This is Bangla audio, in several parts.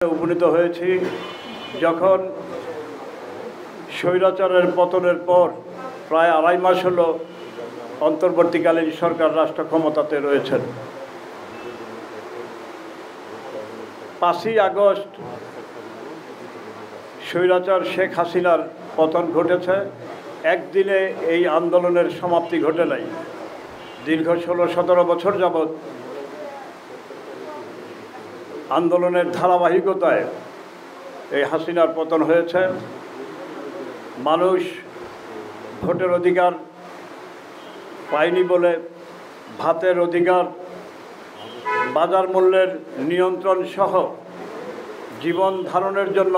উপনীত হয়েছি যখন স্বৈরাচারের পতনের পর প্রায় ২.৫ মাস হলো অন্তর্বর্তীকালীন সরকার রাষ্ট্র ক্ষমতাতে রয়েছেন। ৫ই আগস্ট স্বৈরাচার শেখ হাসিনার পতন ঘটেছে। একদিনে এই আন্দোলনের সমাপ্তি ঘটে নাই। দীর্ঘ ১৬-১৭ বছর যাবৎ আন্দোলনের ধারাবাহিকতায় এই হাসিনার পতন হয়েছে। মানুষ ভোটের অধিকার পায়নি বলে ভাতের অধিকার, বাজার মূল্যের নিয়ন্ত্রণ সহ জীবন ধারণের জন্য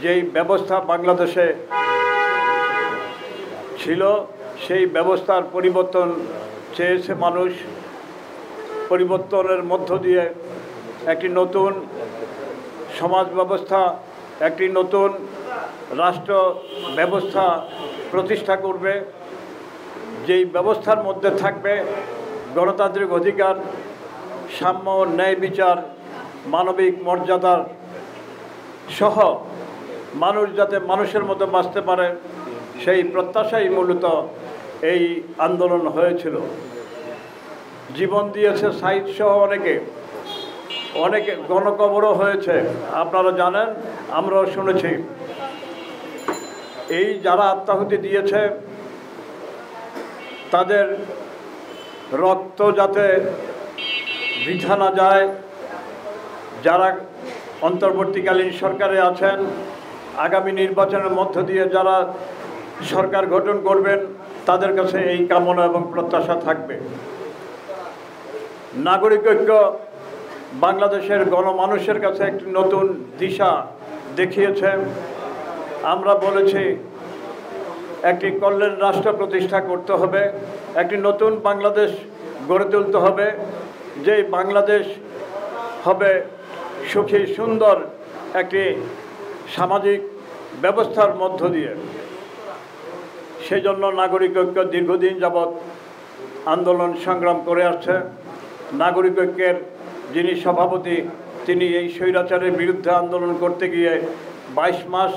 যেই ব্যবস্থা বাংলাদেশে ছিল সেই ব্যবস্থার পরিবর্তন চেয়েছে মানুষ। পরিবর্তনের মধ্য দিয়ে একটি নতুন সমাজ ব্যবস্থা, একটি নতুন রাষ্ট্র ব্যবস্থা প্রতিষ্ঠা করবে, যেই ব্যবস্থার মধ্যে থাকবে গণতান্ত্রিক অধিকার, সাম্য, ন্যায় বিচার, মানবিক মর্যাদার সহ মানুষ যাতে মানুষের মতো বাঁচতে পারে সেই প্রত্যাশাই মূলত এই আন্দোলন হয়েছিল। জীবন দিয়েছে সাইদ সহ অনেকে গণকবরও হয়েছে, আপনারা জানেন, আমরাও শুনেছি। এই যারা আত্মাহুতি দিয়েছে তাদের রক্ত যাতে বৃথা না যায়, যারা অন্তর্বর্তীকালীন সরকারে আছেন, আগামী নির্বাচনের মধ্য দিয়ে যারা সরকার গঠন করবেন তাদের কাছে এই কামনা এবং প্রত্যাশা থাকবে। নাগরিক ঐক্য বাংলাদেশের গণমানুষের কাছে একটি নতুন দিশা দেখিয়েছে। আমরা বলেছি একটি কল্যাণ রাষ্ট্র প্রতিষ্ঠা করতে হবে, একটি নতুন বাংলাদেশ গড়ে তুলতে হবে, যেই বাংলাদেশ হবে সুখী সুন্দর একটি সামাজিক ব্যবস্থার মধ্য দিয়ে। সেই জন্য নাগরিক ঐক্য দীর্ঘদিন যাবৎ আন্দোলন সংগ্রাম করে আসছে। নাগরিক ঐক্যের যিনি সভাপতি তিনি এই স্বৈরাচারের বিরুদ্ধে আন্দোলন করতে গিয়ে ২২ মাস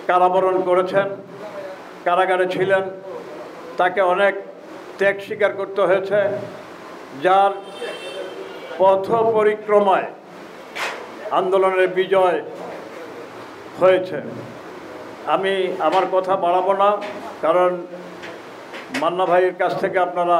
কারাবরণ করেছেন, কারাগারে ছিলেন। তাকে অনেক ত্যাগ স্বীকার করতে হয়েছে, যার পথ পরিক্রমায় আন্দোলনের বিজয় হয়েছে। আমি আমার কথা বাড়াবো না, কারণ মান্না ভাইয়ের কাছ থেকে আপনারা